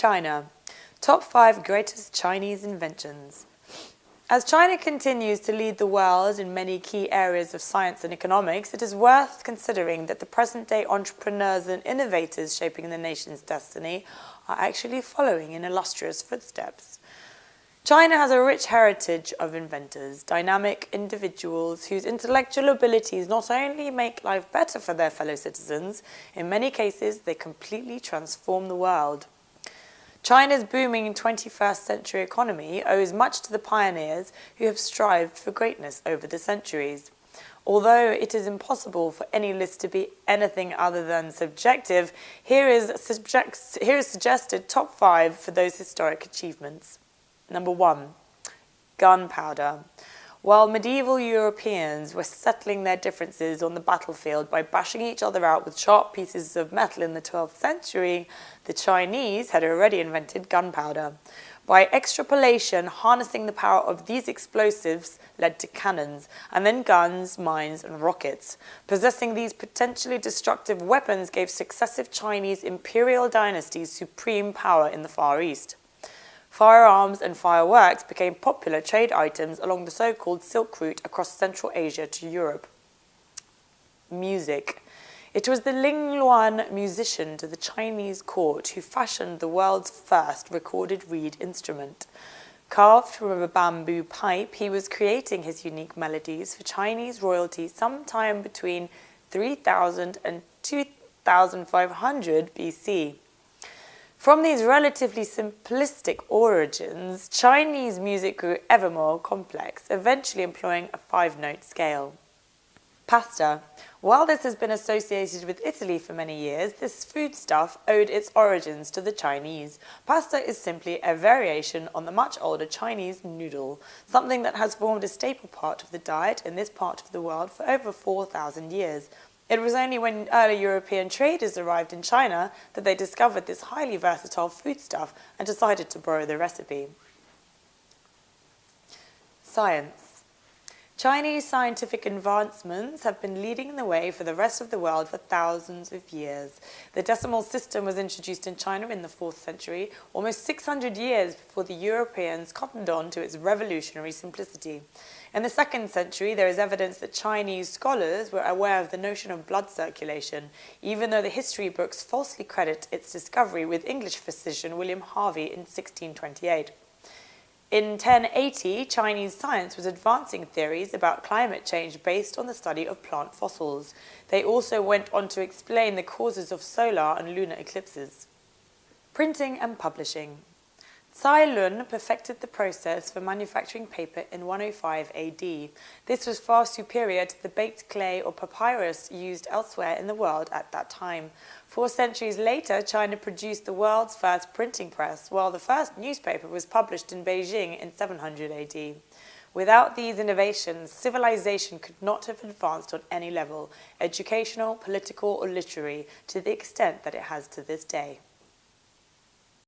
China. Top 5 greatest Chinese inventions. As China continues to lead the world in many key areas of science and economics, it is worth considering that the present-day entrepreneurs and innovators shaping the nation's destiny are actually following in illustrious footsteps. China has a rich heritage of inventors, dynamic individuals whose intellectual abilities not only make life better for their fellow citizens, in many cases they completely transform the world. China's booming 21st century economy owes much to the pioneers who have strived for greatness over the centuries. Although it is impossible for any list to be anything other than subjective, here is suggested top 5 for those historic achievements. Number 1. Gunpowder. While medieval Europeans were settling their differences on the battlefield by bashing each other out with sharp pieces of metal in the 12th century, the Chinese had already invented gunpowder. By extrapolation, harnessing the power of these explosives led to cannons, and then guns, mines, and rockets. Possessing these potentially destructive weapons gave successive Chinese imperial dynasties supreme power in the Far East. Firearms and fireworks became popular trade items along the so-called Silk Route across Central Asia to Europe. Music. It was the Lingluan musician to the Chinese court who fashioned the world's first recorded reed instrument. Carved from a bamboo pipe, he was creating his unique melodies for Chinese royalty sometime between 3000 and 2500 BC. From these relatively simplistic origins, Chinese music grew ever more complex, eventually employing a 5-note scale. Pasta. While this has been associated with Italy for many years, this foodstuff owed its origins to the Chinese. Pasta is simply a variation on the much older Chinese noodle, something that has formed a staple part of the diet in this part of the world for over 4,000 years. It was only when early European traders arrived in China that they discovered this highly versatile foodstuff and decided to borrow the recipe. Science. Chinese scientific advancements have been leading the way for the rest of the world for thousands of years. The decimal system was introduced in China in the 4th century, almost 600 years before the Europeans cottoned on to its revolutionary simplicity. In the 2nd century, there is evidence that Chinese scholars were aware of the notion of blood circulation, even though the history books falsely credit its discovery with English physician William Harvey in 1628. In 1080, Chinese science was advancing theories about climate change based on the study of plant fossils. They also went on to explain the causes of solar and lunar eclipses. Printing and publishing. Cai Lun perfected the process for manufacturing paper in 105 AD. This was far superior to the baked clay or papyrus used elsewhere in the world at that time. 4 centuries later, China produced the world's first printing press, while the first newspaper was published in Beijing in 700 AD. Without these innovations, civilization could not have advanced on any level, educational, political, or literary, to the extent that it has to this day.